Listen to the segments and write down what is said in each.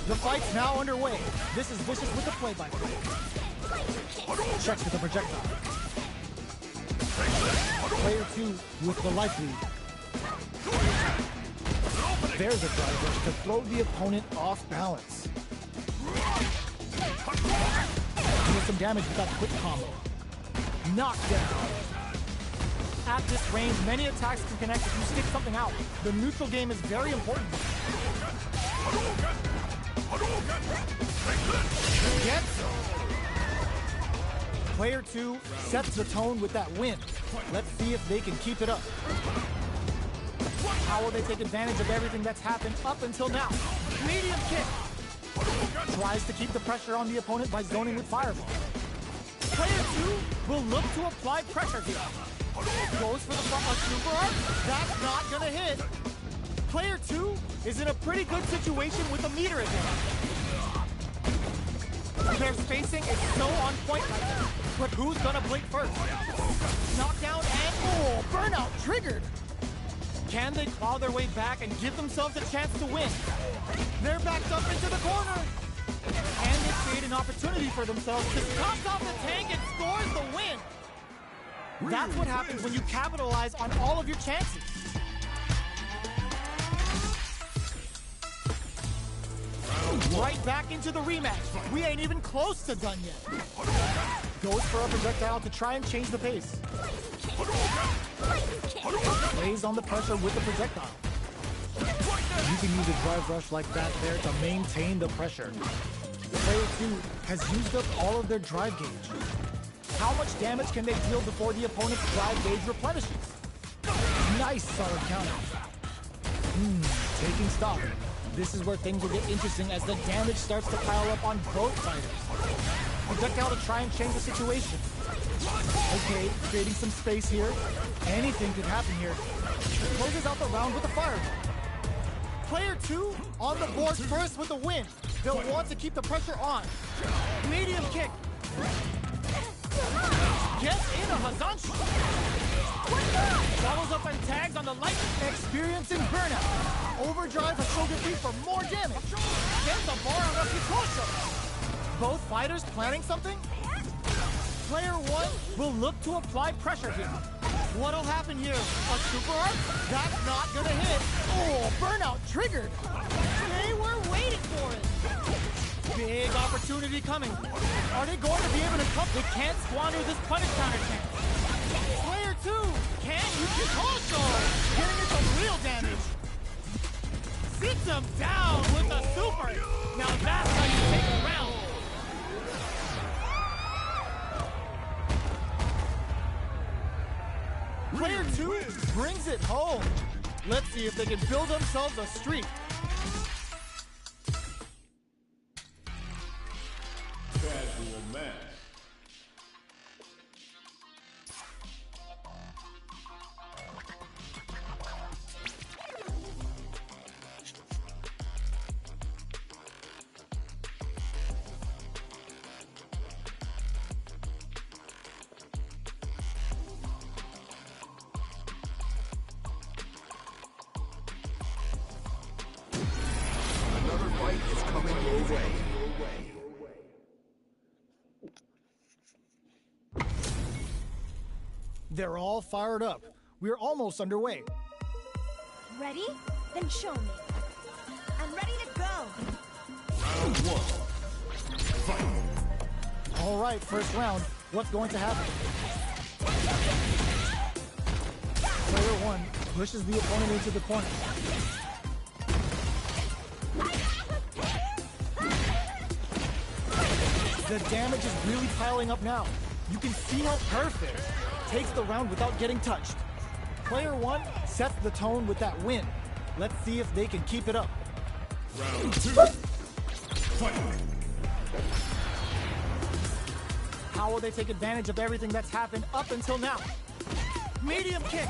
The fight's now underway. This is Vicious with the play-by-play. Checks with the projectile. Player 2 with the life lead. There's a drive rush to throw the opponent off balance. Doing some damage with that quick combo. Knocked down. At this range, many attacks can connect if you stick something out. The neutral game is very important. Gets Player 2 sets the tone with that win. Let's see if they can keep it up. How will they take advantage of everything that's happened up until now? Medium kick. Tries to keep the pressure on the opponent by zoning with fireball. Player 2 will look to apply pressure here. Goes for the super arm. That's not gonna hit. Player 2 is in a pretty good situation with the meter advantage. Their spacing is so on point right now. But who's gonna blink first? Knockdown and burnout triggered. Can they claw their way back and give themselves a chance to win? They're backed up into the corner. And they create an opportunity for themselves to toss off the tank and scores the win. That's what happens when you capitalize on all of your chances. Right back into the rematch. We ain't even close to done yet. Goes for a projectile to try and change the pace. Lays on the pressure with the projectile. You can use a drive rush like that there to maintain the pressure. Player 2 has used up all of their drive gauge. How much damage can they deal before the opponent's drive gauge replenishes? Nice solid counter. Taking stock. This is where things will get interesting as the damage starts to pile up on both fighters. Projectile to try and change the situation. Okay, creating some space here. Anything could happen here. Closes out the round with a fireball. Player 2 on the board first with the win. They'll want to keep the pressure on. Medium kick. Gets in a Hazanshi. Follows up and tags on the light. Experiencing burnout. Overdrive a shoulder feet for more damage. Gets the bar on a Kikosho. Both fighters planning something? Player 1 will look to apply pressure here. What'll happen here? A super arm? That's not gonna hit. Burnout triggered. They were waiting for it. Big opportunity coming. Are they going to be able to come? They can't squander this punish counter chance. Player 2 can use Kikosho. Getting into real damage. Sits him down with a super. Now that's how you take a round. Player 2 brings it home. Let's see if they can build themselves a streak. Casual match. Another fight is coming your way. They're all fired up. We're almost underway. Ready? Then show me. I'm ready to go. Round 1. Fight. All right, first round. What's going to happen? Player 1 pushes the opponent into the corner. The damage is really piling up now. You can see how perfect. Takes the round without getting touched. Player 1 sets the tone with that win. Let's see if they can keep it up. Round 2. Fight. How will they take advantage of everything that's happened up until now? Medium kick.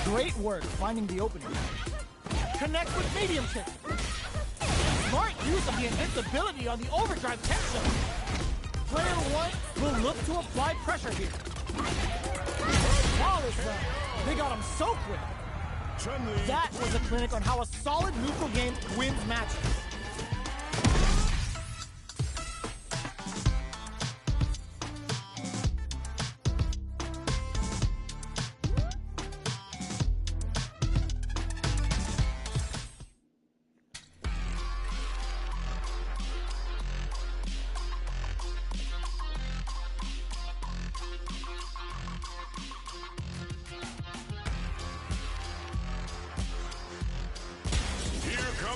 Great work finding the opening. Connect with medium kick. Smart use of the invincibility on the overdrive tension. Player 1 will look to apply pressure here. Flawless round. They got him so quick. That was a clinic on how a solid neutral game wins matches.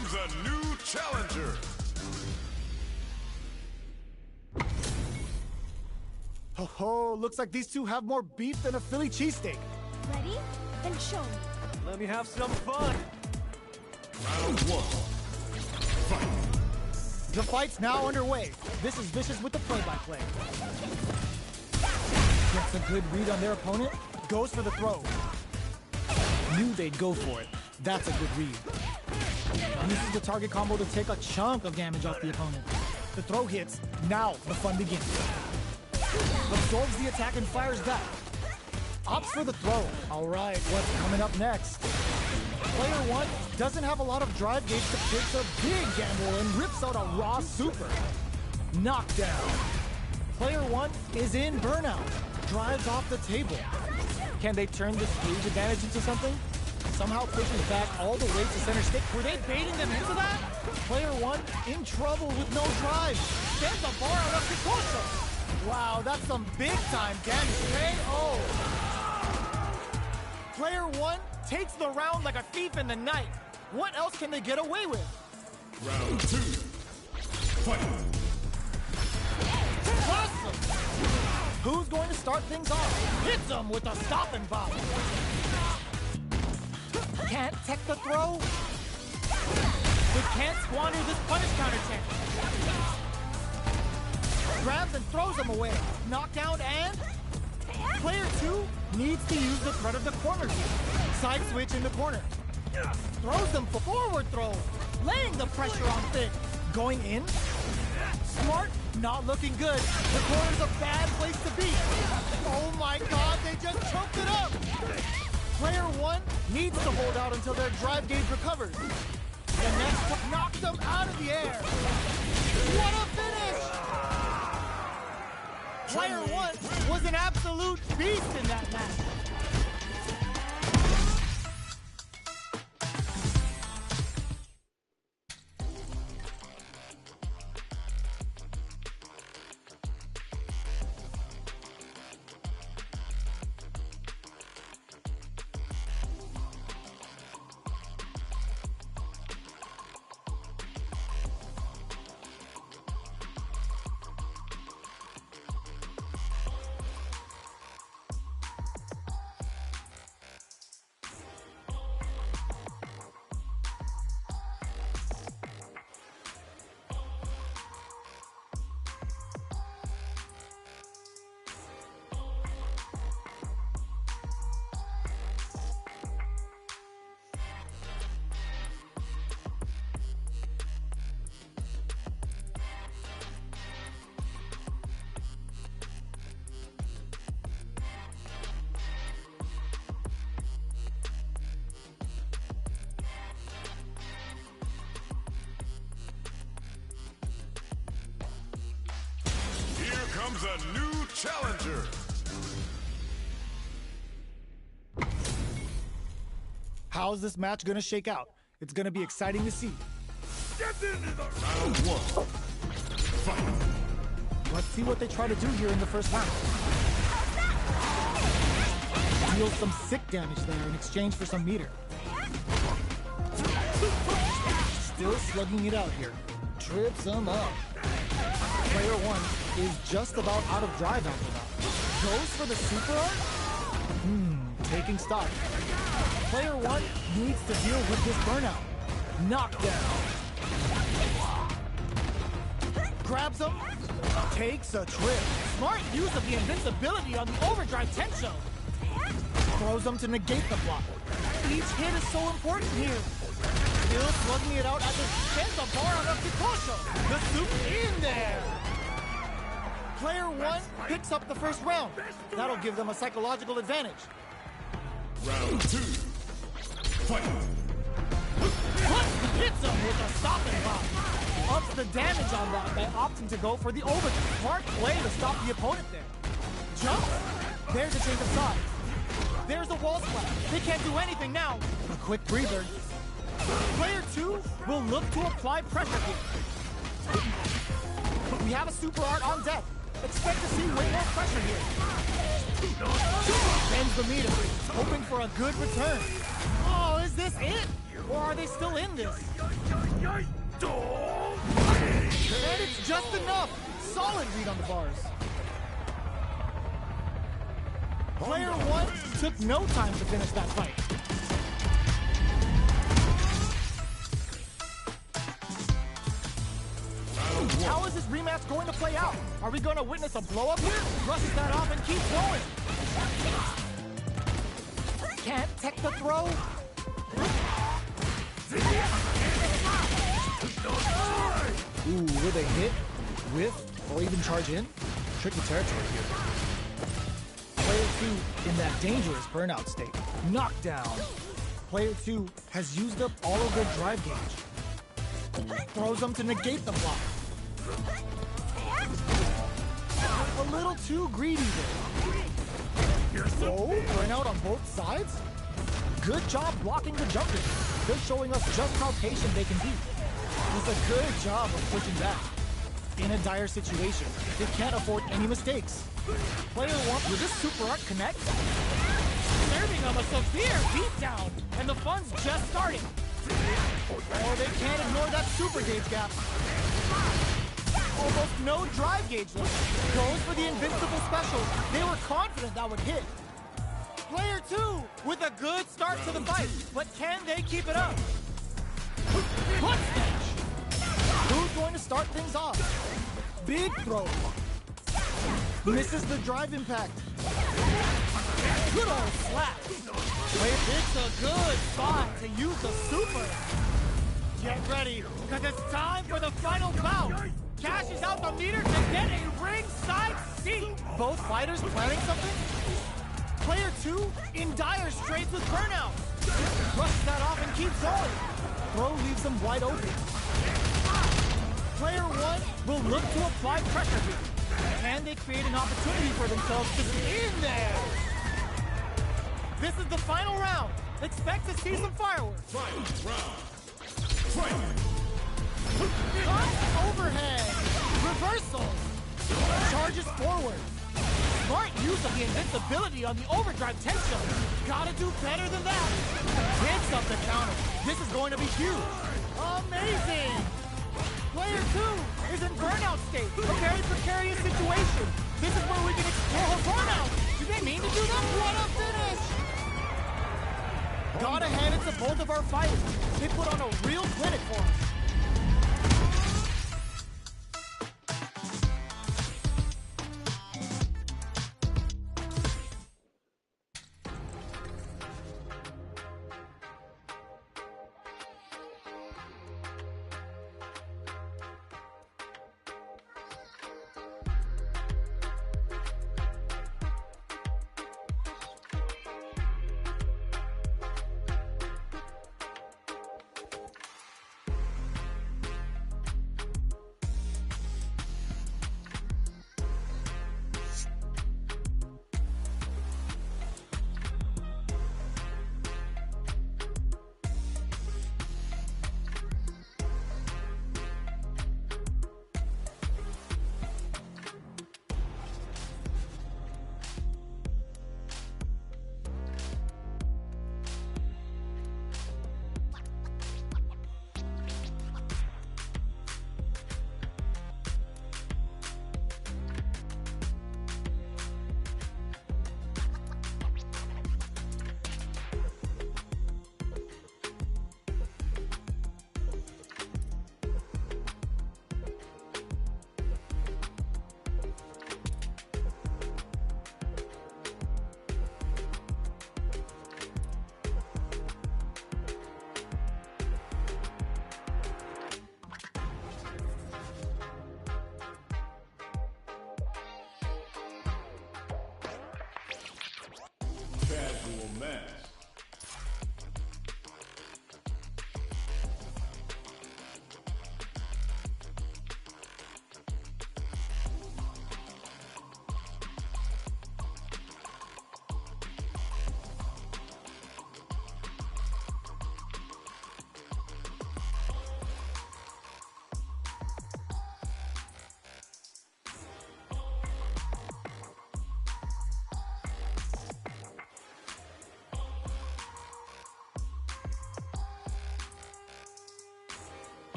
comes a new challenger. Ho ho, looks like these two have more beef than a Philly cheesesteak. Ready? Then show me. Let me have some fun. Round one. Fight. The fight's now underway. This is Vicious with the play-by-play. Gets a good read on their opponent, goes for the throw. Knew they'd go for it. That's a good read. Uses the target combo to take a chunk of damage off the opponent. The throw hits, now the fun begins. Absorbs the attack and fires back. Opts for the throw. All right, what's coming up next? Player one doesn't have a lot of drive gauge to takes a big gamble and rips out a raw super. Knockdown. Player one is in burnout. Drives off the table. Can they turn this gauge advantage into something? Somehow pushes back all the way to center stage. Were they baiting them into that? Player one in trouble with no drive. Stands the bar on a Picosso. Wow, that's some big time damage. KO. Player one takes the round like a thief in the night. What else can they get away with? Round two. Fight. Awesome. Who's going to start things off? Hits him with a stop and bop. Can't tech the throw. But can't squander this punish counter chance. Grabs and throws him away. Knockdown and... Player two needs to use the threat of the corner here. Side switch in the corner. Throws them for forward throw. Laying the pressure on Thick. Going in. Smart, not looking good. The corner's a bad place to be. Oh my god, they just choked it up. Player one needs to hold out until their drive gauge recovers. The next knocks them out of the air. What a finish! Player one was an absolute beast in that match. Comes a new challenger. How's this match gonna shake out? It's gonna be exciting to see. Round one. Fight. Let's see what they try to do here in the first round. Deals some sick damage there in exchange for some meter. Still slugging it out here. Trips him up. Player one is just about out of drive after that. Goes for the super art? Taking stock. Player one needs to deal with this burnout. Knockdown. Grabs him. Takes a trip. Smart use of the invincibility on the overdrive Tencho. Throws him to negate the block. Each hit is so important here. Still slugging it out at the Shenza bar on a Picosso. The soup in there. Player one picks up the first round. That'll give them a psychological advantage. Round two. Fight. Hits him with a stop and pop. Ups the damage on that by opting to go for the overdrive. Smart play to stop the opponent there. Jump. There's a change of sides. There's a wall splash. They can't do anything now. A quick breather. Player two will look to apply pressure here. We have a super art on deck. Expect to see way more pressure here. Bends the meter, hoping for a good return. Oh, is this it? Or are they still in this? And it's just enough! Solid read on the bars. Player 1 took no time to finish that fight. How is this rematch going to play out? Are we going to witness a blow-up here? Brushes that off and keeps going. Can't tech the throw. Ooh, will they hit, whiff, or even charge in? Tricky territory here. Player 2 in that dangerous burnout state. Knockdown. Player 2 has used up all of their drive gauge. Throws them to negate the block. A little too greedy there. Oh, burnout on both sides? Good job blocking the jumpers. They're showing us just how patient they can be. It's a good job of pushing back. In a dire situation, they can't afford any mistakes. Player 1, will this super art connect? Serving them a severe beatdown, and the fun's just starting. Oh, they can't ignore that super gauge gap. Almost no drive gauge left. Goes for the invincible special. They were confident that would hit. Player 2 with a good start to the fight, but can they keep it up? Foot snatch. Who's going to start things off? Big throw. Misses the drive impact. Good old slap. It's a good spot to use the super. Get ready, because it's time for the final bout. Cashes out the meter to get a ringside seat. Both fighters planning something? Player 2 in dire straits with burnout. Brushes that off and keeps going. Throw leaves him wide open. Player 1 will look to apply pressure here. Can they create an opportunity for themselves to be in there? This is the final round. Expect to see some fireworks. Final round. Fight! Overhead. Reversal. Charges forward. Smart use of the invincibility on the overdrive tension. Gotta do better than that. Picks up the counter. This is going to be huge. Amazing. Player 2 is in burnout state. A very precarious situation. This is where we can explore her burnout. Did they mean to do that? What a finish. Gotta hand it to both of our fighters. They put on a real clinic for us.